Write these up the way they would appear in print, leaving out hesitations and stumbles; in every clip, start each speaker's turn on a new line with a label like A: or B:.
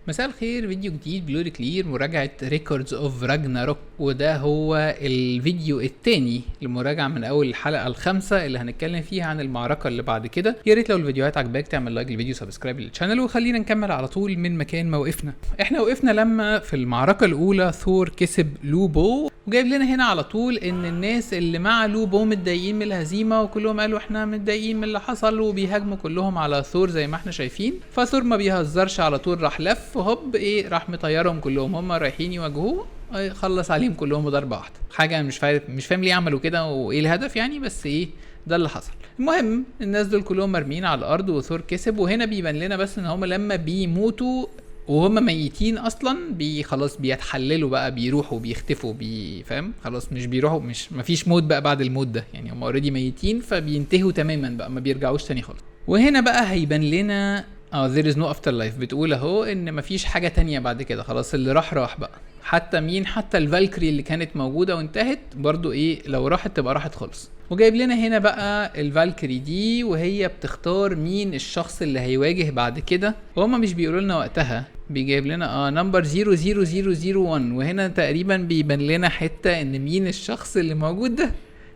A: مساء الخير، فيديو جديد جلوري كلير مراجعة ريكوردز اوف راجناروك، وده هو الفيديو التاني لمراجعة من اول الحلقة الخامسة اللي هنتكلم فيها عن المعركة اللي بعد كده. يا ريت لو الفيديوهات عجباك تعمل لايك للفيديو، سبسكرايب للشانل، وخلينا نكمل على طول من مكان ما وقفنا. احنا وقفنا لما في المعركة الاولى ثور كسب لوبو، وجايب لنا هنا على طول ان الناس اللي مع لوبو متضايقين من الهزيمة، وكلهم قالوا احنا متضايقين من اللي حصل، وبيهاجموا كلهم على ثور زي ما احنا شايفين. فثور ما بيهزرش، على طول راح لف وهوب راح مطيرهم كلهم، هم رايحين يواجهوه خلص عليهم كلهم بضربه واحده. حاجه مش فاهم ليه عملوا كده وايه الهدف يعني، بس ده اللي حصل. المهم الناس دول كلهم مرميين على الارض وثور كسب. وهنا بيبان لنا بس ان هم لما بيموتوا وهم ميتين اصلا خلاص بيتحللوا بقى، بيروحوا بيختفوا، فاهم؟ خلاص مش بيروحوا، مش مفيش موت بقى بعد الموت ده، يعني هم اوريدي ميتين فبينتهوا تماما بقى، ما بيرجعوش تاني خالص. وهنا بقى هيبان لنا there is no afterlife، بتقول اهو ان مفيش حاجة تانية بعد كده، خلاص اللي راح بقى. حتى مين؟ حتى الفالكري اللي كانت موجودة وانتهت برضو لو راحت تبقى راحت خالص. وجايب لنا هنا بقى الفالكري دي وهي بتختار مين الشخص اللي هيواجه بعد كده، وهما مش بيقولوا لنا وقتها، بيجيب لنا نمبر 00001، وهنا تقريبا بيبان لنا حتة ان مين الشخص اللي موجود ده.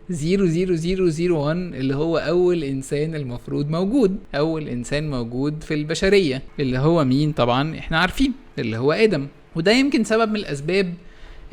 A: 00001 اللي هو اول انسان المفروض موجود، اول انسان موجود في البشرية، اللي هو مين؟ طبعا احنا عارفين اللي هو ادم. وده يمكن سبب من الاسباب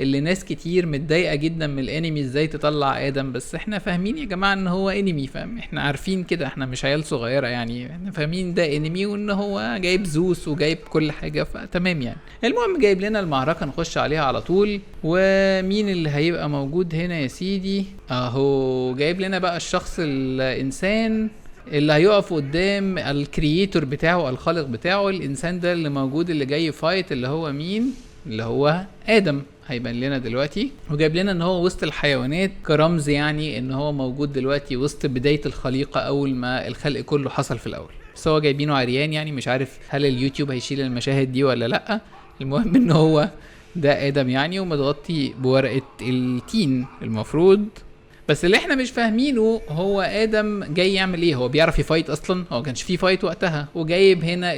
A: اللي ناس كتير متضايقه جدا من الانمي، ازاي تطلع ادم، بس احنا فاهمين يا جماعه ان هو انمي، فاهم؟ احنا عارفين كده، احنا مش عيال صغيره يعني، احنا فاهمين ده انمي وان هو جايب زوس وجايب كل حاجه، فتمام يعني. المهم جايب لنا المعركه نخش عليها على طول. ومين اللي هيبقى موجود هنا يا سيدي؟ اهو جايب لنا بقى الشخص الانسان اللي هيقف قدام الكرييتور بتاعه، الخالق بتاعه. الانسان ده اللي موجود اللي جاي فايت، اللي هو مين؟ اللي هو ادم، هيبان لنا دلوقتي. وجايب لنا ان هو وسط الحيوانات كرمز، يعني ان هو موجود دلوقتي وسط بداية الخليقة، اول ما الخلق كله حصل في الاول. بس هو جايبينه عريان، يعني مش عارف هل اليوتيوب هيشيل المشاهد دي ولا لا. المهم ان هو ده ادم يعني، ومتغطي بورقة التين المفروض. بس اللي احنا مش فاهمينه هو ادم جاي يعمل ايه؟ هو بيعرف يفايت اصلا؟ هو كانش فيه فايت وقتها. وجايب هنا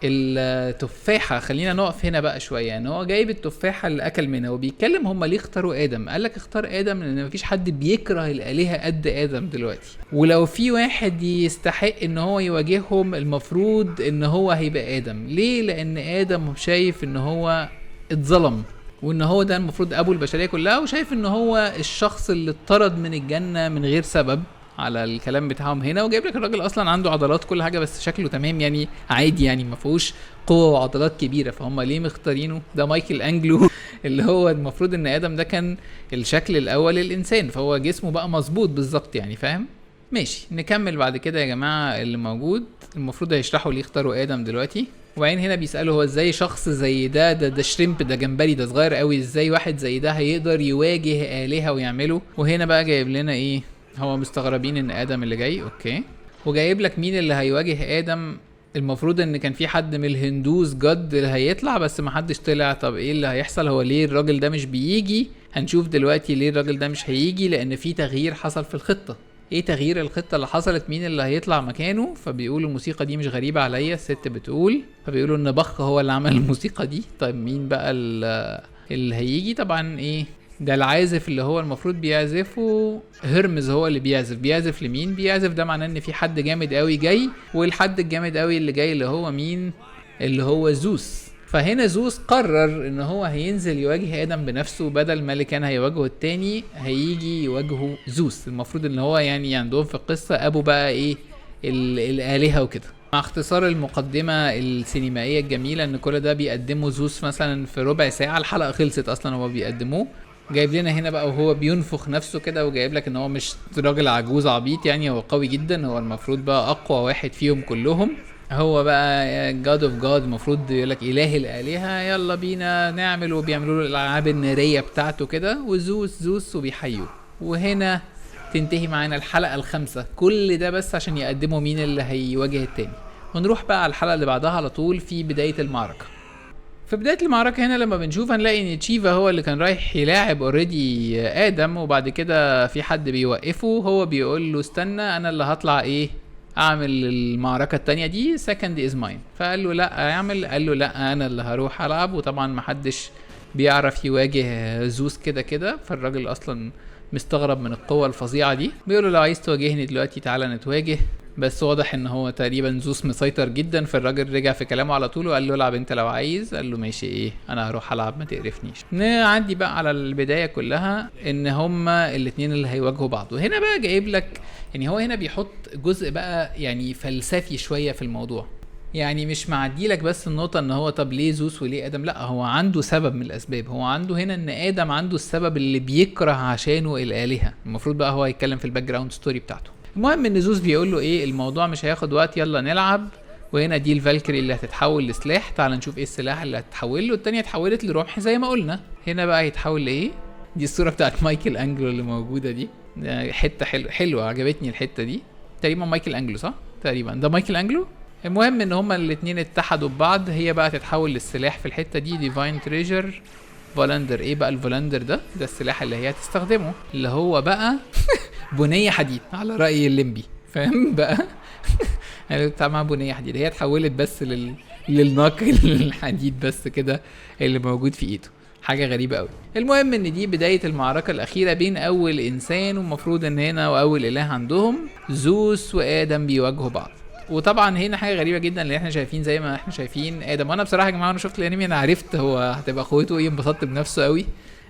A: التفاحة. خلينا نقف هنا بقى شوية، يعني هو جايب التفاحة اللي اكل منها، وبيتكلم هم ليه اختاروا ادم. قالك اختار ادم لان مفيش حد بيكره الالهة قد ادم دلوقتي، ولو في واحد يستحق ان هو يواجههم المفروض ان هو هيبقى ادم. ليه؟ لان ادم شايف ان هو اتظلم، وان هو ده المفروض ابو البشرية كلها، وشايف ان هو الشخص اللي اتطرد من الجنة من غير سبب على الكلام بتاعهم هنا. وجايب لك الراجل اصلا عنده عضلات كل حاجه، بس شكله تمام يعني، عادي يعني، ما فيهوش قوه وعضلات كبيره، فهم ليه مختارينه؟ ده مايكل انجلو اللي هو المفروض ان ادم ده كان الشكل الاول للانسان، فهو جسمه بقى مظبوط بالظبط يعني، فاهم؟ ماشي نكمل بعد كده يا جماعه. اللي موجود المفروض هيشرحوا ليه اختاروا ادم دلوقتي. وبعدين هنا بيسالوا هو ازاي شخص زي ده شريمب، ده جمبري، ده صغير قوي، ازاي واحد زي ده هيقدر يواجه الهه ويعمله؟ وهنا بقى جايب لنا هو مستغربين ان ادم اللي جاي، اوكي. وجايب لك مين اللي هيواجه ادم. المفروض ان كان في حد من الهندوس جد اللي هيطلع، بس ما حدش طلع. طب ايه اللي هيحصل؟ هو ليه الراجل ده مش بيجي؟ هنشوف دلوقتي ليه الراجل ده مش هيجي، لان في تغيير حصل في الخطة. ايه تغيير الخطة اللي حصلت؟ مين اللي هيطلع مكانه؟ فبيقولوا الموسيقى دي مش غريبة عليا، الست بتقول، فبيقولوا ان بخ هو اللي عمل الموسيقى دي. طيب مين بقى اللي هيجي؟ طبعا ده العازف اللي هو المفروض بيعزفه هرمز، هو اللي بيعزف لمين؟ بيعزف، ده معناه ان في حد جامد قوي جاي، والحد الجامد قوي اللي جاي اللي هو مين؟ اللي هو زوس. فهنا زوس قرر ان هو هينزل يواجه ادم بنفسه، بدل ما اللي كان هيواجهه التاني هيجي يواجهه زوس. المفروض ان هو يعني عندهم في القصة ابو بقى الالهة وكده. مع اختصار المقدمة السينمائية الجميلة ان كل ده بيقدمه زوس مثلا في ربع ساعة، الحلقة خلصت اصلا هو بيقدموه. جايب لنا هنا بقى وهو بينفخ نفسه كده، وجايب لك ان هو مش راجل عجوز عبيط يعني، هو قوي جدا، هو المفروض بقى اقوى واحد فيهم كلهم. هو بقى جاد اوف جاد، المفروض يقول لك اله الالهه، يلا بينا نعمل. وبيعملوا له الالعاب الناريه بتاعته كده، وزوس وبيحيوه. وهنا تنتهي معانا الحلقه الخامسة. كل ده بس عشان يقدموا مين اللي هيواجه التاني. ونروح بقى على الحلقه اللي بعدها على طول في بدايه المعركه. في بداية المعركة هنا لما بنشوف هنلاقي ان تشيفا هو اللي كان رايح يلاعب اوريدي ادم، وبعد كده في حد بيوقفه، هو بيقول له استنى انا اللي هطلع اعمل المعركه التانية دي سكند از ماين. فقال له لا اعمل، قال له لا انا اللي هروح العب. وطبعا محدش بيعرف يواجه زوس كده كده، فالراجل اصلا مستغرب من القوة الفظيعة دي. بيقول له لو عايز تواجهني دلوقتي تعالى نتواجه. بس واضح ان هو تقريبا زوس مسيطر جدا، فالراجل رجع في كلامه على طول وقال له العب انت لو عايز. قال له ماشي ايه انا هروح العب ما تقرفنيش. نعدي بقى على البداية كلها ان هما الاتنين اللي هيواجهوا بعض. وهنا بقى جايب لك يعني هو هنا بيحط جزء بقى يعني فلسفي شوية في الموضوع. يعني مش معديلك بس النقطة ان هو طب ليه زوس وليه ادم، لا هو عنده سبب من الاسباب. هو عنده هنا ان ادم عنده السبب اللي بيكره عشانه الالهة. المفروض بقى هو يتكلم في الباك جراوند ستوري بتاعته. المهم ان زوس بيقول له ايه الموضوع مش هياخد وقت يلا نلعب. وهنا دي الفالكري اللي هتتحول لسلاح، تعال نشوف ايه السلاح اللي هتتحول له. التانية اتحولت لرمح زي ما قلنا. هنا بقى هيتحول لايه؟ دي الصورة بتاعت مايكل انجلو اللي موجودة دي، حتة حلوة عجبتني الحتة دي. تقريبا مايكل انجلو صح؟ تقريبا ده مايكل انجلو. المهم ان هما الاتنين اتحدوا ببعض. هي بقى تتحول للسلاح في الحتة دي ديفاين تريجر فولندر. ايه بقى الفولندر ده السلاح اللي هي هتستخدمه اللي هو بقى بنية حديد على رأي الليمبي، فاهم بقى؟ يعني بتاع معاها بنية حديد، هي اتحولت بس للناقل الحديد بس كده اللي موجود في ايده. حاجة غريبة قوي. المهم ان دي بداية المعركة الاخيرة بين اول انسان، ومفروض ان هنا واول اله عندهم زوس وادم بيواجهوا بعض. وطبعا هنا حاجه غريبه جدا اللي احنا شايفين زي ما احنا شايفين ادم. وانا بصراحه يا جماعه انا شفت الانمي انا عرفت هو هتبقى قوته ايه، انبسطت بنفسه قوي.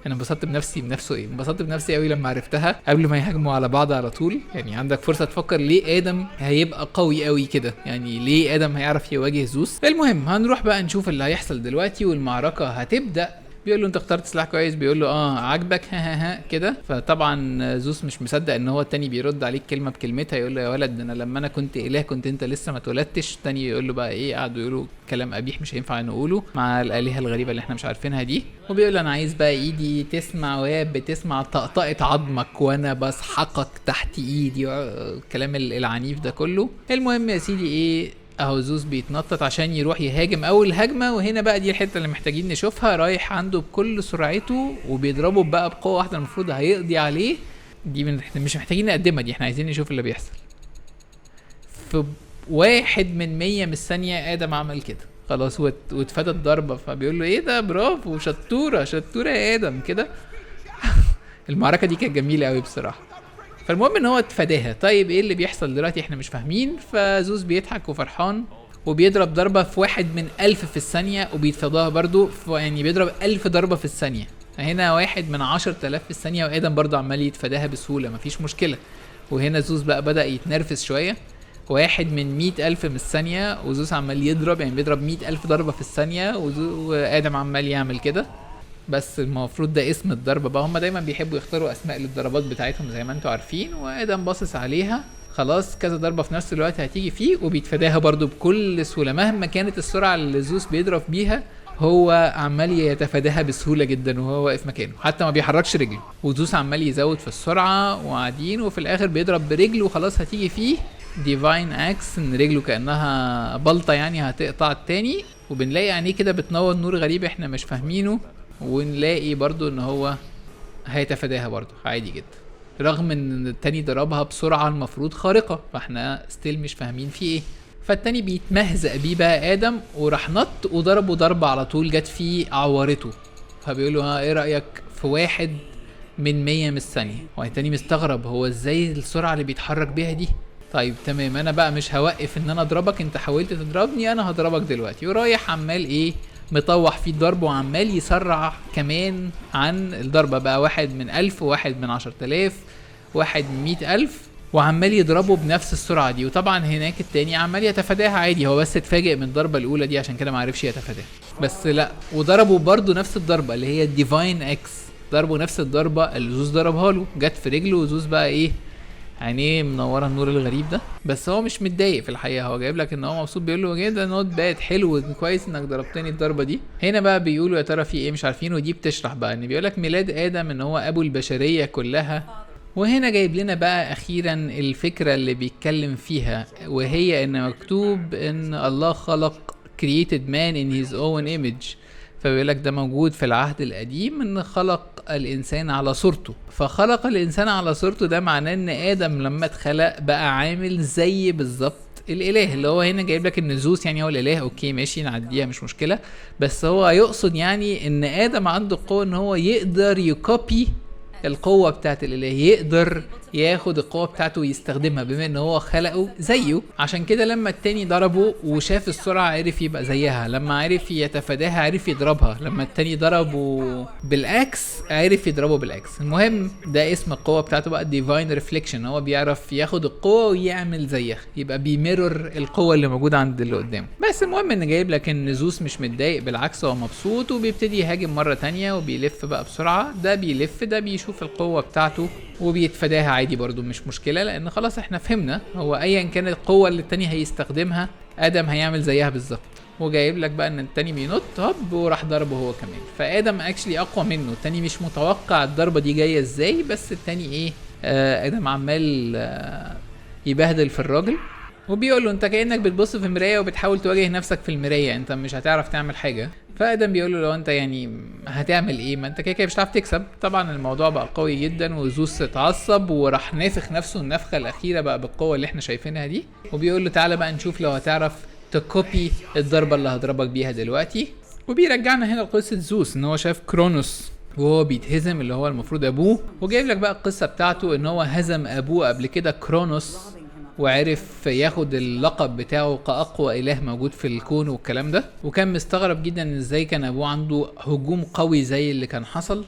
A: انا انبسطت بنفسه ايه، انبسطت بنفسي قوي لما عرفتها قبل ما يهاجموا على بعض على طول. يعني عندك فرصه تفكر ليه ادم هيبقى قوي قوي كده، يعني ليه ادم هيعرف يواجه زوس. المهم هنروح بقى نشوف اللي هيحصل دلوقتي والمعركه هتبدا. بيقول له انت اخترت سلاح كويس، بيقول له عاجبك ها كده. فطبعا زوس مش مصدق ان هو التاني بيرد عليك كلمه بكلمتها. يقول له يا ولد انا لما انا كنت اله كنت انت لسه ما اتولدتش. التاني يقول له بقى ايه، قعدوا يقولوا كلام قبيح مش هينفع نقوله مع الالهه الغريبه اللي احنا مش عارفينها دي. وبيقول له انا عايز بقى ايدي تسمع وهي بتسمع طقطقه عظمك وانا بسحقك تحت ايدي، الكلام العنيف ده كله. المهم يا سيدي ايه، اهو زوس بيتنطط عشان يروح يهاجم اول هجمه. وهنا بقى دي الحته اللي محتاجين نشوفها. رايح عنده بكل سرعته وبيضربه بقى بقوه واحده، المفروض هيقضي عليه. دي مش محتاجين نقدمها، دي احنا عايزين نشوف اللي بيحصل. في 1/100 من الثانيه ادم عمل كده خلاص واتفادى الضربه. فبيقول له ايه ده، برافو شطوره يا ادم كده. المعركه دي كانت جميله قوي بصراحه. فالمهم ان هو اتفاداها. طيب ايه اللي بيحصل دلوقتي احنا مش فاهمين. فزوس بيضحك وفرحان وبيضرب ضربة في 1/1000 في الثانية وبيتفاداها برضو يعني بيضرب 1000 ضربة في الثانية. هنا 1/10,000 في الثانية وادم برضو عمال يتفاداها بسهولة مفيش مشكلة. وهنا زوس بقى بدأ يتنرفز شوية. 1/100,000 من الثانية وزوس عمال يضرب، يعني بيضرب 100,000 ضربة في الثانية وادم عمال يعمل كده. بس المفروض ده اسم الضربه بقى. هم دايما بيحبوا يختاروا اسماء للضربات بتاعتهم زي ما انتوا عارفين. وادم باصص عليها خلاص كذا ضربه في نفس الوقت هتيجي فيه وبيتفاداها برضو بكل سهوله. مهما كانت السرعه اللي زوس بيضرب بيها هو عمال يتفاداها بسهوله جدا وهو واقف مكانه حتى ما بيحركش رجله. وزوس عمال يزود في السرعه وقاعدين، وفي الاخر بيضرب برجله وخلاص هتيجي فيه ديفاين اكس، ان رجله كانها بلطه يعني هتقطع التاني. وبنلاقي عينيه كده بتنور نور غريب احنا مش فاهمينه. ونلاقي برضو ان هو هيتفاداها برضو عادي جدا رغم ان التاني ضربها بسرعة المفروض خارقة، فاحنا ستيل مش فاهمين في ايه. فالتاني بيتمهزق بيه بقى ادم وراح نط وضربه ضربة على طول جت فيه عورته. فبيقول له ايه رأيك في 1/100 من الثانية. والتاني مستغرب هو ازاي السرعة اللي بيتحرك بيها دي. طيب تمام انا بقى مش هوقف ان انا اضربك، انت حاولت تضربني انا هضربك دلوقتي. ورايح عمال ايه مطوح فيه الضرب وعمال يسرع كمان عن الضربة بقى 1/1000 و1/10,000 1/100,000 وعمال يضربه بنفس السرعة دي. وطبعا هناك التاني عمال يتفاداها عادي، هو بس اتفاجئ من الضربة الاولى دي عشان كده معرفش يتفاداها. بس لا وضربه برضو نفس الضربة اللي هي الديفاين اكس، ضربه نفس الضربة اللي زوس ضربها له جت في رجله. وزوس بقى ايه عينيه منوره النور الغريب ده. بس هو مش متضايق في الحقيقه، هو جايب لك ان هو مبسوط بيقول له كده نوت باد حلو كويس انك ضربتني الضربه دي. هنا بقى بيقولوا يا ترى في ايه مش عارفين. ودي بتشرح بقى ان بيقول لك ميلاد ادم ان هو ابو البشريه كلها. وهنا جايب لنا بقى اخيرا الفكره اللي بيتكلم فيها، وهي ان مكتوب ان الله خلق created man in his own image. فبيقول لك ده موجود في العهد القديم ان خلق الانسان على صورته، فخلق الانسان على صورته ده معناه ان ادم لما اتخلق بقى عامل زي بالظبط الاله، اللي هو هنا جايب لك ان زوس يعني هو الاله. اوكي ماشي نعديها مش مشكله، بس هو يقصد يعني ان ادم عنده القوه ان هو يقدر يكوبي القوة بتاعت الاله، يقدر ياخد القوة بتاعته ويستخدمها بما ان هو خلقه زيه. عشان كده لما التاني ضربه وشاف السرعة عرف يبقى زيها، لما عرف يتفاداها عرف يضربها، لما التاني ضربه بالاكس عرف يضربه بالاكس. المهم ده اسم القوة بتاعته بقى ديفاين ريفليكشن، هو بيعرف ياخد القوة ويعمل زيها، يبقى بيمرر القوة اللي موجودة عند اللي قدامه. بس المهم ان جايب لك ان زوس مش متضايق، بالعكس هو مبسوط وبيبتدي يهاجم مرة تانية وبيلف بقى بسرعة، ده بيلف ده بيشوف القوة بتاعته وبيتفاداها عادي برضو مش مشكلة، لان خلاص احنا فهمنا هو ايا كانت القوة اللي التاني هيستخدمها ادم هيعمل زيها بالظبط. وجايب لك بقى ان التاني بينط هوب وراح ضربه هو كمان، فادم اكشلي اقوى منه، التاني مش متوقع الضربة دي جاية ازاي، بس التاني ايه ادم عمال يبهدل في الراجل وبيقول له انت كانك بتبص في مرايه وبتحاول تواجه نفسك في المرايه، انت مش هتعرف تعمل حاجه. فادم بيقول له لو انت يعني هتعمل ايه، ما انت كده كده مش هتعرف تكسب. طبعا الموضوع بقى قوي جدا وزوس اتعصب وراح نافخ نفسه النفخه الاخيره بقى بالقوه اللي احنا شايفينها دي، وبيقول له تعالى بقى نشوف لو هتعرف تكوبي الضربه اللي هضربك بيها دلوقتي. وبيرجعنا هنا لقصه زوس ان هو شاف كرونوس وهو بيتهزم اللي هو المفروض ابوه، وجايب لك بقى القصه بتاعته ان هو هزم ابوه قبل كده كرونوس وعرف ياخد اللقب بتاعه كأقوى إله موجود في الكون والكلام ده، وكان مستغرب جدا ازاي كان ابوه عنده هجوم قوي زي اللي كان حصل.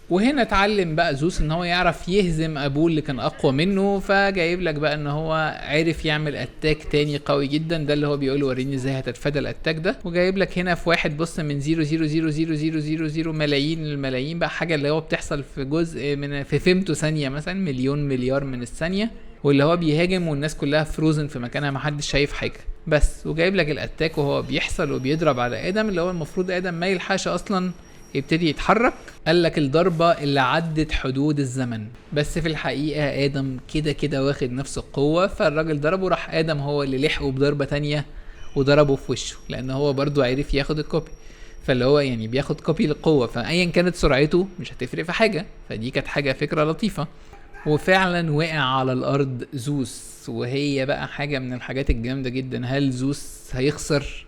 A: وهنا اتعلم بقى زوس ان هو يعرف يهزم ابوه اللي كان اقوى منه، فجايب لك بقى ان هو عرف يعمل اتاك تاني قوي جدا، ده اللي هو بيقول وريني ازاي هتتفادى الاتاك ده. وجايب لك هنا في واحد بص من 0.0000000 ملايين الملايين بقى، حاجه اللي هو بتحصل في جزء من في فيمتو ثانيه مثلا مليون مليار من الثانيه، واللي هو بيهاجم والناس كلها فروزن في مكانها محدش شايف حاجه بس. وجايب لك الاتاك وهو بيحصل وبيضرب على ادم، اللي هو المفروض ادم ما يلحقش اصلا يبتدي يتحرك، قال لك الضربه اللي عدت حدود الزمن، بس في الحقيقه ادم كده كده واخد نفس القوه، فالراجل ضربه راح ادم هو اللي لحقه بضربه تانية وضربه في وشه، لان هو برضو عرف ياخد الكوبي، فاللي هو يعني بياخد كوبي للقوه، فايا كانت سرعته مش هتفرق في حاجه، فدي كانت حاجه فكره لطيفه. وفعلا وقع على الارض زوس، وهي بقى حاجه من الحاجات الجامده جدا، هل زوس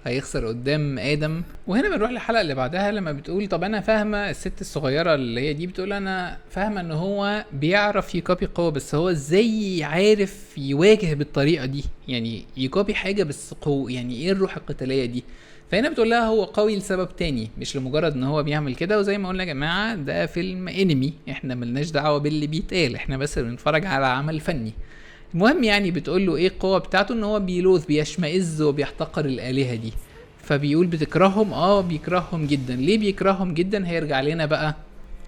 A: هيخسر قدام ادم؟ وهنا بنروح للحلقه اللي بعدها لما بتقول طب انا فاهمه الست الصغيره اللي هي دي بتقول انا فاهمه ان هو بيعرف يكوبي قوه، بس هو ازاي عارف يواجه بالطريقه دي، يعني يكوبي حاجه بس قوه، يعني ايه الروح القتاليه دي؟ فهنا بتقول لها هو قوي لسبب تاني مش لمجرد ان هو بيعمل كده. وزي ما قلنا يا جماعه ده فيلم انمي، احنا ملناش دعوه باللي بيتقال، احنا بس بنتفرج على عمل فني. المهم يعني بتقول له ايه القوه بتاعته، ان هو بيلوذ بيشمئز وبيحتقر الالهه دي، فبيقول بتكرههم، بيكرههم جدا. ليه بيكرههم جدا؟ هيرجع لنا بقى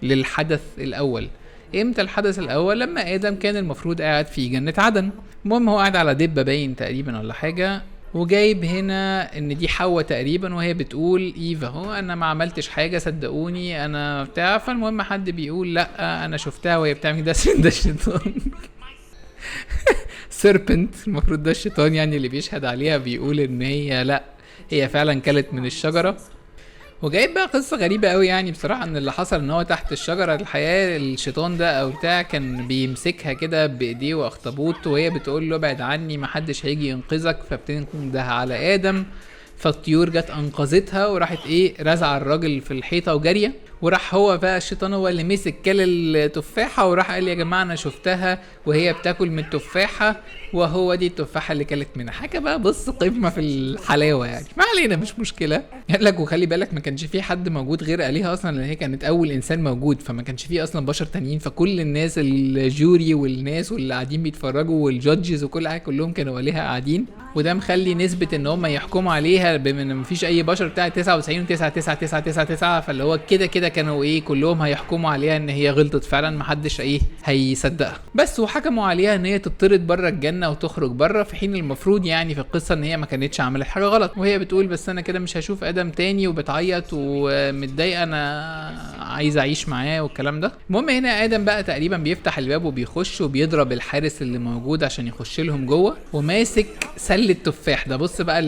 A: للحدث الاول. امتى الحدث الاول؟ لما ادم كان المفروض قاعد في جنه عدن، المهم هو قاعد على دبه باين تقريبا ولا حاجه، وجايب هنا ان دي حواء تقريبا، وهي بتقول ايفا هو انا ما عملتش حاجه صدقوني انا بتاع. فالمهم حد بيقول لا انا شفتها وهي بتعمل ده الشيطان سيربنت المفروض ده الشيطان يعني اللي بيشهد عليها، بيقول ان هي لا هي فعلا كلت من الشجره. وجايب بقى قصه غريبه قوي يعني بصراحه، ان اللي حصل ان هو تحت الشجره الحياه الشيطان ده او بتاع كان بيمسكها كده بايديه واخطبوط، وهي بتقول له ابعد عني محدش هيجي ينقذك، فبتنده على ادم، فالطيور جت انقذتها وراحت ايه رزع الراجل في الحيطه وجاريه. وراح هو بقى الشيطان هو اللي مسك كل التفاحه وراح قال يا جماعه انا شفتها وهي بتاكل من التفاحه وهو دي التفاحه اللي كلت منها. حاجه بقى بص قمه في الحلاوه يعني، ما علينا مش مشكله. قال لك وخلي بالك ما كانش في حد موجود غير آلهة اصلا، لان هي كانت اول انسان موجود، فما كانش فيه اصلا بشر تانيين، فكل الناس الجوري والناس واللي قاعدين بيتفرجوا والجادجز وكل حاجه كلهم كانوا آلهة قاعدين، وده مخلي نسبه ان هم يحكموا عليها بما ان مفيش اي بشر بتاع 99.99999، فاللي هو كده كده كانوا ايه كلهم هيحكموا عليها ان هي غلطت فعلا، محدش ايه هيصدقها بس، وحكموا عليها ان هي تطرد بره الجنه وتخرج بره، في حين المفروض يعني في القصه ان هي ما كانتش عملت حاجه غلط، وهي بتقول بس انا كده مش هشوف ادم تاني، وبتعيط ومتضايقه انا عايز اعيش معاه والكلام ده. المهم هنا ادم بقى تقريبا بيفتح الباب وبيخش وبيضرب الحارس اللي موجود عشان يخش لهم جوه، وماسك سله تفاح. ده بص بقى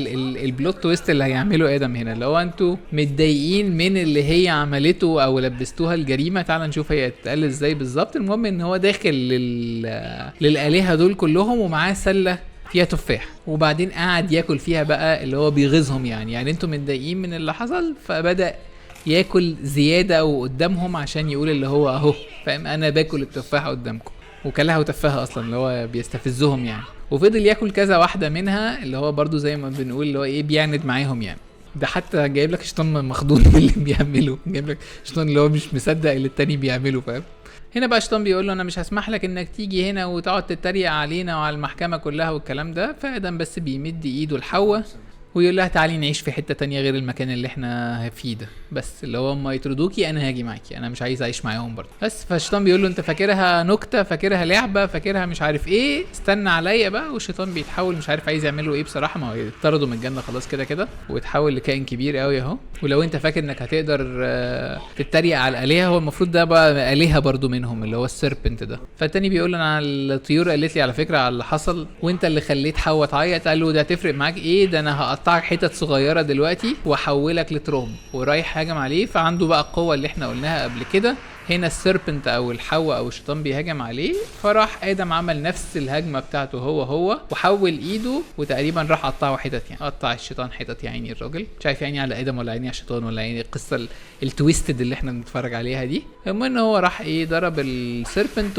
A: البلوت تويست اللي هيعمله ادم هنا، اللي هو انتوا متضايقين من اللي هي عملته او لبستوها الجريمه، تعال نشوف هي هتتقال ازاي بالظبط. المهم ان هو داخل للالهه دول كلهم ومعاه سله فيها تفاح، وبعدين قاعد ياكل فيها بقى، اللي هو بيغيظهم يعني انتوا متضايقين من اللي حصل، فبدأ ياكل زياده وقدامهم عشان يقول اللي هو اهو فاهم انا باكل التفاحه قدامكم، وكلها وتفاهه اصلا، اللي هو بيستفزهم يعني. وفضل ياكل كذا واحده منها، اللي هو برضو زي ما بنقول اللي هو ايه بيعند معاهم يعني. ده حتى جايب لك شيطان مخضوض من اللي بيعمله، جايب لك شيطان اللي هو مش مصدق اللي التاني بيعمله فاهم. هنا بقى شيطان بيقول له انا مش هسمح لك انك تيجي هنا وتقعد تتريق علينا وعلى المحكمه كلها والكلام ده. فادم بس بيمد ايده لحواء ويقول لها تعالي نعيش في حته تانية غير المكان اللي احنا فيه ده، بس اللي هو اما يطردوكي انا هاجي معاكي، انا مش عايز اعيش معاهم برضه بس. فالشيطان بيقول له انت فاكرها نكته، فاكرها لعبه، فاكرها مش عارف ايه، استنى عليا بقى. والشيطان بيتحول مش عارف عايز يعملوا ايه بصراحه، ما هو يطردوا من الجنه خلاص كده كده، ويتحول لكائن كبير قوي اهو. ولو انت فاكر انك هتقدر تتريق على الالهه، هو المفروض ده بقى الهه برضه منهم اللي هو السيربنت ده. فالتاني بيقول له انا الطيور قالت لي على فكره على اللي حصل، وانت اللي خليت حواء تعيط. قال له ده هتفرق معاك ايه، ده انا هقطعك حتت صغيره دلوقتي واحولك لتراب، ورايح هاجم عليه. فعنده بقى القوه اللي احنا قلناها قبل كده. هنا السيربنت او الحواء او الشيطان بيهاجم عليه، فراح ادم عمل نفس الهجمه بتاعته هو وحول ايده وتقريبا راح قطعه حتت، يعني قطع الشيطان حتت يا عيني الراجل. مش عارف يعني على ادم ولا عيني على الشيطان ولا عيني القصه التويستد اللي احنا بنتفرج عليها دي. المهم ان هو راح ايه ضرب السيربنت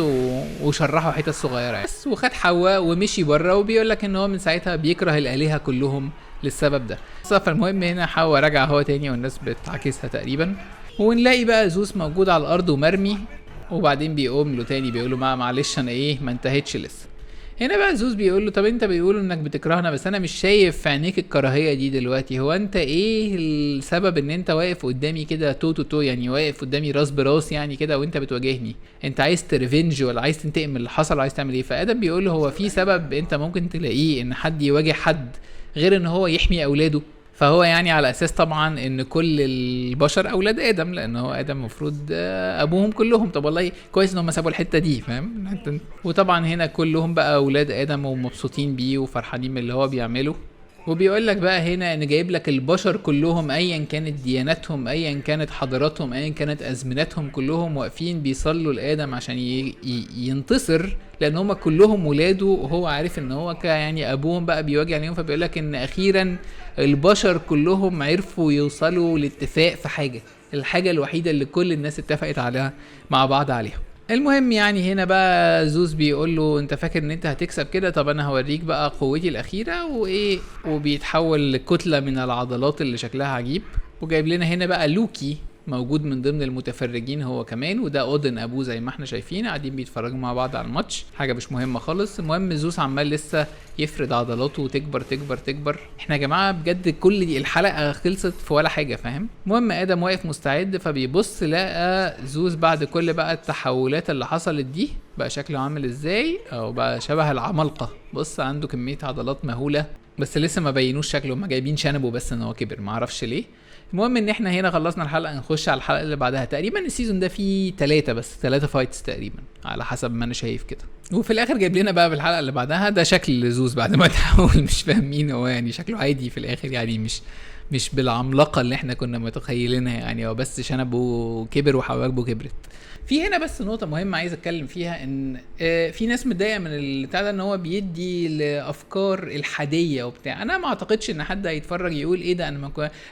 A: وشرحه حتت صغيره يعني. بس وخد حواء ومشي بره، وبيقول لك ان هو من ساعتها بيكره الالهه كلهم للسبب ده. فالمهم هنا حواء رجع هو تاني والناس بتعاكسها تقريبا، ونلاقي بقى زوس موجود على الارض ومرمي، وبعدين بيقوم له تاني بيقول له معلش انا ايه ما انتهتش لسه. هنا بقى زوس بيقول له طب انت بيقول انك بتكرهنا، بس انا مش شايف في عينيك الكراهيه دي دلوقتي، هو انت ايه السبب ان انت واقف قدامي كده تو يعني واقف قدامي راس براس يعني كده وانت بتواجهني، انت عايز تريفنج ولا عايز تنتقم من اللي حصل، عايز تعمل ايه؟ فادم بيقول له هو في سبب انت ممكن تلاقيه ان حد يواجه حد غير ان هو يحمي اولاده؟ فهو يعني على اساس طبعا ان كل البشر اولاد ادم، لان هو ادم المفروض ابوهم كلهم. طب والله كويس ان هم سابوا الحته دي فاهم. وطبعا هنا كلهم بقى اولاد ادم ومبسوطين بيه وفرحانين من اللي هو بيعمله. وبيقول لك بقى هنا ان جايب لك البشر كلهم ايا كانت دياناتهم، ايا كانت حضاراتهم، ايا كانت ازمنتهم، كلهم واقفين بيصلوا لادم عشان ينتصر، لان هم كلهم ولاده، وهو عارف ان هو يعني ابوهم بقى بيواجه عليهم. فبيقول لك ان اخيرا البشر كلهم عرفوا يوصلوا لاتفاق في حاجه، الحاجه الوحيده اللي كل الناس اتفقت عليها مع بعض عليها. المهم يعني هنا بقى زوس بيقول له انت فاكر ان انت هتكسب كده، طب انا هوريك بقى قوتي الاخيره وايه، وبيتحول لكتله من العضلات اللي شكلها عجيب. وجايب لنا هنا بقى لوكي موجود من ضمن المتفرجين هو كمان، وده اودن ابوه زي ما احنا شايفين قاعدين بيتفرجوا مع بعض على الماتش، حاجه مش مهمه خالص. المهم زوس عمال لسه يفرد عضلاته وتكبر تكبر تكبر. احنا يا جماعه بجد كل دي الحلقه خلصت في ولا حاجه فاهم. المهم ادم واقف مستعد، فبيبص لقى زوس بعد كل بقى التحولات اللي حصلت دي بقى شكله عامل ازاي، او بقى شبه العمالقه. بص عنده كميه عضلات مهوله، بس لسه ما بينوش شكله، هم جايبين شنبه بس ان هو كبر، ما اعرفش ليه. المهم ان احنا هنا خلصنا الحلقه، نخش على الحلقه اللي بعدها. تقريبا السيزون ده فيه 3 فايتس تقريبا على حسب ما انا شايف كده. وفي الاخر جايب لنا بقى بالحلقه اللي بعدها ده شكل زوس بعد ما تحول، مش فاهمين هو يعني شكله عادي في الاخر يعني، مش بالعملاقه اللي احنا كنا متخيلينها يعني، هو بس شنبه كبر وحواجبه كبرت. في هنا بس نقطة مهمة عايز اتكلم فيها، ان في ناس متضايقة من البتاع ده ان هو بيدي لافكار الحادية وبتاع. انا ما اعتقدش ان حد هيتفرج يقول ايه ده،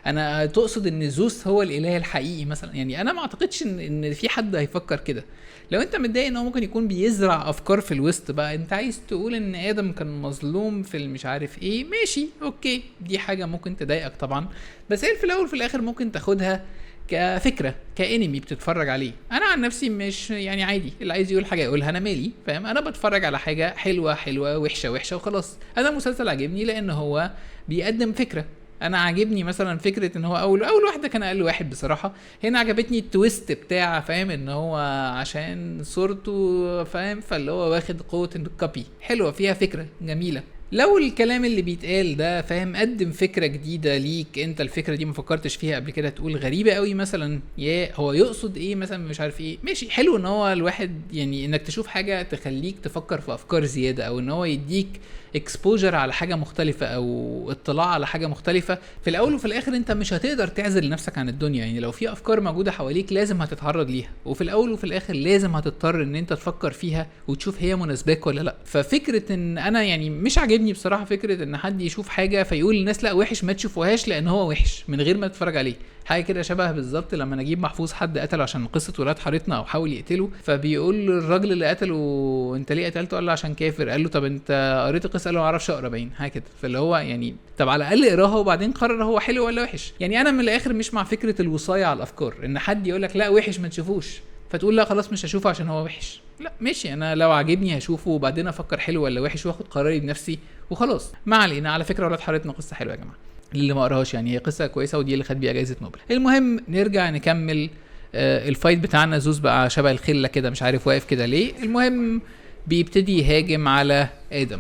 A: انا تقصد ان زوس هو الاله الحقيقي مثلا يعني. انا ما اعتقدش ان في حد هيفكر كده. لو انت متضايق ان هو ممكن يكون بيزرع افكار في الوسط بقى، انت عايز تقول ان ادم كان مظلوم في المش عارف ايه، ماشي اوكي، دي حاجة ممكن تضايقك طبعا، بس هي في الاول في الاخر ممكن تاخدها كفكره كانمي بتتفرج عليه. انا عن نفسي مش يعني عادي، اللي عايز يقول حاجه يقولها، انا مالي فاهم. انا بتفرج على حاجه حلوه حلوه، وحشه وحشه وخلاص. انا مسلسل عجبني لان هو بيقدم فكره، انا عاجبني مثلا فكره ان هو اول واحده كان اقل واحد بصراحه. هنا عجبتني التويست بتاع فاهم ان هو عشان صورته فاهم، فاللي هو واخد قوه الكوبي، حلوه فيها فكره جميله. لو الكلام اللي بيتقال ده فاهم قدم فكره جديده ليك انت، الفكره دي ما فكرتش فيها قبل كده، تقول غريبه قوي مثلا، يا هو يقصد ايه مثلا مش عارف ايه، ماشي حلو ان هو الواحد يعني انك تشوف حاجه تخليك تفكر في افكار زياده، او ان هو يديك اكسبوجر على حاجه مختلفه او اطلاع على حاجه مختلفه. في الاول وفي الاخر انت مش هتقدر تعزل نفسك عن الدنيا، يعني لو في افكار موجوده حواليك لازم هتتعرض ليها، وفي الاول وفي الاخر لازم هتضطر ان انت تفكر فيها وتشوف هي مناسباك ولا لا. ففكره ان انا يعني مش عاجبني بصراحه فكره ان حد يشوف حاجه فيقول للناس لا وحش ما تشوفوهاش لان هو وحش من غير ما تتفرج عليه. حاجه كده شبه بالظبط لما نجيب محفوظ حد قتله عشان قصه ولاد حارتنا او حاول يقتله، فبيقول للراجل اللي قتله انت ليه قتلته؟ قال له عشان كافر. قال له طب انت قريت القصه؟ قال له ما اعرفش اقرا باين حاجه كده. فاللي هو يعني طب على الاقل اقراها وبعدين قرر هو حلو ولا وحش. يعني انا من الاخر مش مع فكره الوصايه على الافكار، ان حد يقول لك لا وحش ما تشوفوش فتقول لا خلاص مش هشوفه عشان هو وحش. لا ماشي، انا لو عاجبني هشوفه وبعدين افكر حلو ولا وحش واخد قراري بنفسي وخلاص. ما علينا. على فكره ولاد حارتنا قصه حلوه يا جماعه، اللي ما قراهاش يعني هي قصه كويسه ودي اللي خد بيها جائزه نوبل. المهم نرجع نكمل الفايت بتاعنا. زوس بقى شبه الخله كده مش عارف واقف كده ليه. المهم بيبتدي يهاجم على ادم،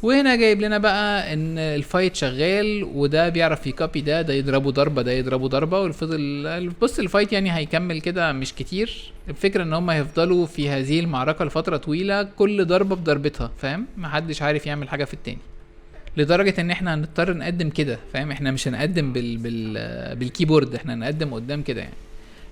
A: وهنا جايب لنا بقى ان الفايت شغال وده بيعرف يكابي ده يضربه ضربه ده يضربه ضربه، والفضل بص الفايت يعني هيكمل كده مش كتير. الفكره ان هم هيفضلوا في هذه المعركه لفتره طويله كل ضربه بضربتها فاهم، محدش عارف يعمل حاجه في التاني، لدرجه ان احنا هنضطر نقدم كده فاهم، احنا مش هنقدم بالكيبورد، احنا هنقدم قدام كده يعني.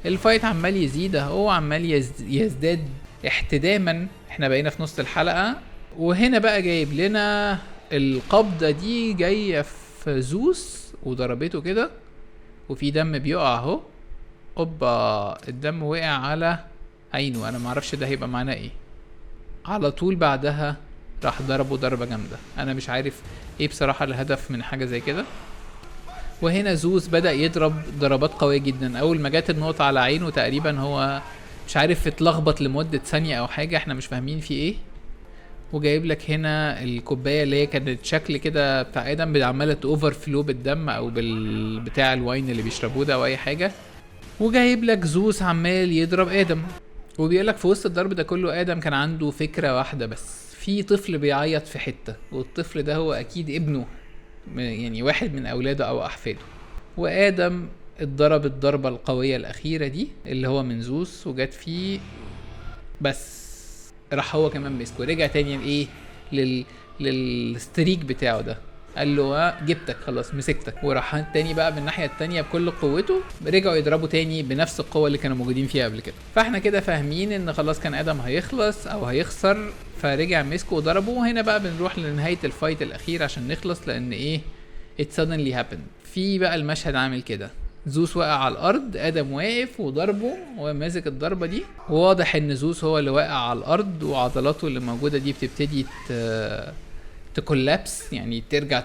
A: الفايت عمال يزيد اهو، عمال يزداد احتداما. احنا بقينا في نص الحلقه، وهنا بقى جايب لنا القبضه دي جايه في زوس وضربته كده وفي دم بيقع اهو. اوبا الدم وقع على عينه، انا معرفش ده هيبقى معناه ايه. على طول بعدها راح ضربه ضربه جامده، انا مش عارف ايه بصراحه الهدف من حاجه زي كده. وهنا زوس بدأ يضرب ضربات قوية جدا. اول ما جت النقطة على عينه تقريبا هو مش عارف اتلخبط لمدة ثانية او حاجة، احنا مش فاهمين في ايه. وجايب لك هنا الكوباية اللي هي كانت شكل كده بتاع ادم عمالة اوفر فلو بالدم او بالبتاع الواين اللي بيشربوه ده او اي حاجة. وجايب لك زوس عمال يضرب ادم، وبيقول لك في وسط الضرب ده كله ادم كان عنده فكرة واحدة بس، في طفل بيعيط في حتة والطفل ده هو اكيد ابنه، يعني واحد من اولاده او احفاده. وادم اتضرب الضربه القويه الاخيره دي اللي هو من زوس وجات فيه، بس راح هو كمان مسكه ورجع تاني لايه للستريك بتاعه ده، قال له جبتك خلاص مسكتك، وراح تاني بقى من الناحيه التانيه بكل قوته رجعوا يضربوا تاني بنفس القوه اللي كانوا موجودين فيها قبل كده. فاحنا كده فاهمين ان خلاص كان ادم هيخلص او هيخسر، فرجع مسكه وضربه. وهنا بقى بنروح لنهايه الفايت الاخير عشان نخلص، لان ايه it suddenly happened. في بقى المشهد عامل كده، زوس وقع على الارض، ادم واقف وضربه وماسك الضربه دي، وواضح ان زوس هو اللي واقع على الارض وعضلاته اللي موجوده دي بتبتدي تكولابس يعني ترجع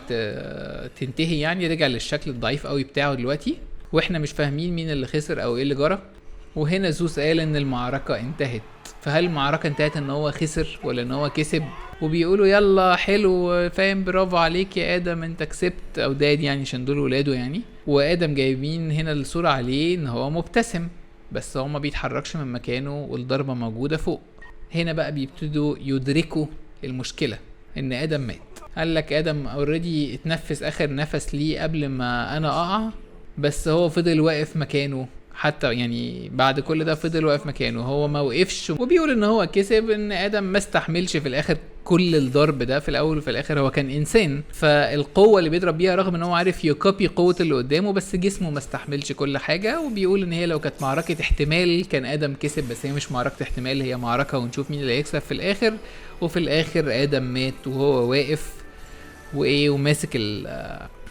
A: تنتهي، يعني رجع للشكل الضعيف قوي بتاعه دلوقتي، واحنا مش فاهمين مين اللي خسر او ايه اللي جرى. وهنا زوس قال ان المعركه انتهت، فهل المعركه انتهت ان هو خسر ولا ان هو كسب؟ وبيقولوا يلا حلو فاهم برافو عليك يا ادم انت كسبت، او داد يعني عشان دول ولاده يعني. وادم جايبين هنا الصوره عليه ان هو مبتسم بس هو ما بيتحركش من مكانه والضربه موجوده فوق. هنا بقى بيبتدوا يدركوا المشكله ان ادم مات. قال لك ادم اوريدي اتنفس اخر نفس ليه قبل ما انا اقع، بس هو فضل واقف مكانه حتى يعني بعد كل ده فضل واقف مكانه، هو ما وقفش. وبيقول ان هو كسب، ان ادم ما استحملش في الاخر كل الضرب ده، في الاول وفي الاخر هو كان انسان، فالقوه اللي بيضرب بيها رغم ان هو عارف يكوبي قوه اللي قدامه بس جسمه ما استحملش كل حاجه. وبيقول ان هي لو كانت معركه احتمال كان ادم كسب، بس هي مش معركه احتمال، هي معركه ونشوف مين اللي هيكسب في الاخر. وفي الاخر ادم مات وهو واقف وايه وماسك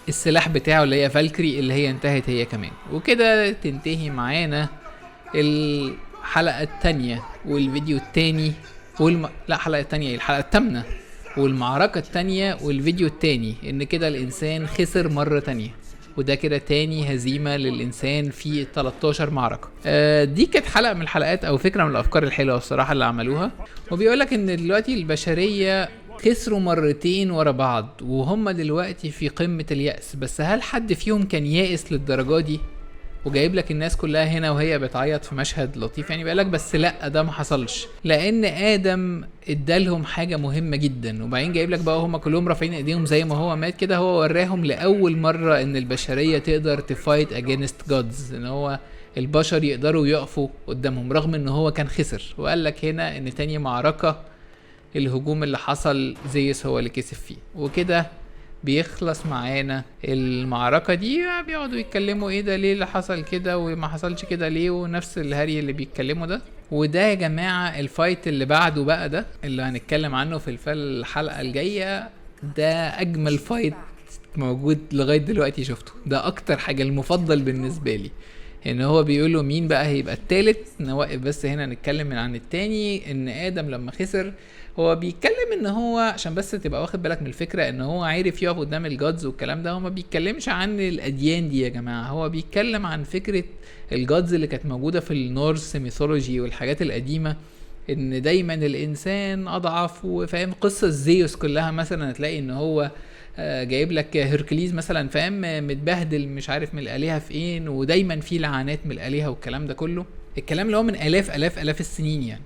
A: السلاح بتاعه اللي هي فالكري اللي هي انتهت هي كمان. وكده تنتهي معانا الحلقة التانية والفيديو التاني لا الحلقة التانية الحلقة التامنة والمعركة التانية والفيديو التاني، ان كده الانسان خسر مرة تانية، وده كده تاني هزيمة للإنسان في 13 معركة. دي كانت حلقة من الحلقات أو فكرة من الأفكار الحلوة الصراحة اللي عملوها. وبيقولك إن دلوقتي البشرية خسروا مرتين ورا بعض وهم دلوقتي في قمة اليأس. بس هل حد فيهم كان يائس للدرجة دي؟ وجايب لك الناس كلها هنا وهي بتعيط في مشهد لطيف يعني، بيقولك بس لا ده ما حصلش، لان ادم ادالهم حاجه مهمه جدا. وبعدين جايب لك بقى هم كلهم رافعين ايديهم زي ما هو مات كده، هو وراهم لاول مره ان البشريه تقدر تفايت اجينست جودز، ان هو البشر يقدروا يقفوا قدامهم رغم ان هو كان خسر. وقال لك هنا ان تاني معركه الهجوم اللي حصل زيوس هو اللي كسب فيه. وكده بيخلص معانا المعركة دي. بيقعدوا يتكلموا ايه ده، ليه اللي حصل كده وما حصلش كده ليه، ونفس الهري اللي بيتكلموا ده. وده يا جماعة الفايت اللي بعده بقى، ده اللي هنتكلم عنه في الحلقة الجاية. ده اجمل فايت موجود لغاية دلوقتي شفته، ده اكتر حاجة المفضل بالنسبة لي. ان هو بيقولوا مين بقى هيبقى التالت. نوقف بس هنا نتكلم من عن التاني. ان ادم لما خسر هو بيتكلم ان هو، عشان بس تبقى واخد بالك من الفكرة، ان هو عارف يقف قدام الجادز والكلام ده. هو ما بيتكلمش عن الاديان دي يا جماعة، هو بيتكلم عن فكرة الجادز اللي كانت موجودة في النورس ميثولوجي والحاجات القديمة، ان دايما الانسان اضعف. وفاهم قصة زيوس كلها مثلا هتلاقي ان هو جايب لك هيركليز مثلا، فاهم، متبهدل مش عارف من الالهه فين، ودايما في لعنات من الالهه والكلام ده كله، الكلام اللي هو من الاف السنين يعني.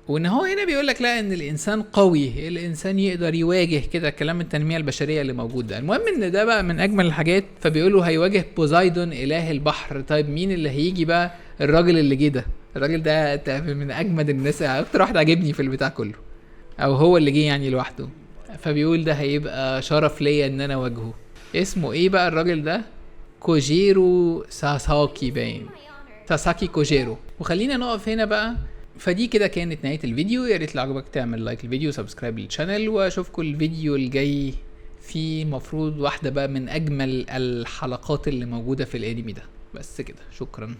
A: وان هو هنا بيقول لك لا، ان الانسان قوي، الانسان يقدر يواجه كده كلام التنميه البشريه اللي موجود ده. المهم ان ده بقى من اجمل الحاجات. فبيقولوا هيواجه بوزايدون اله البحر. طيب مين اللي هيجي بقى؟ الراجل اللي جه ده، الراجل ده من اجمد الناس، اكتر واحد عجبني في البتاع كله، او هو اللي جه يعني لوحده. فبيقول ده هيبقى شرف ليا ان انا اواجهه. اسمه ايه بقى الراجل ده؟ كوجيرو ساساكي، باين ساساكي كوجيرو. وخلينا نقف هنا بقى. فدي كده كانت نهاية الفيديو. يا ريت لو عجبك تعمل لايك الفيديو وسبسكرايب للشانل، واشوفكم الفيديو الجاي في مفروض واحدة بقى من اجمل الحلقات اللي موجودة في الانمي ده. بس كده، شكرا.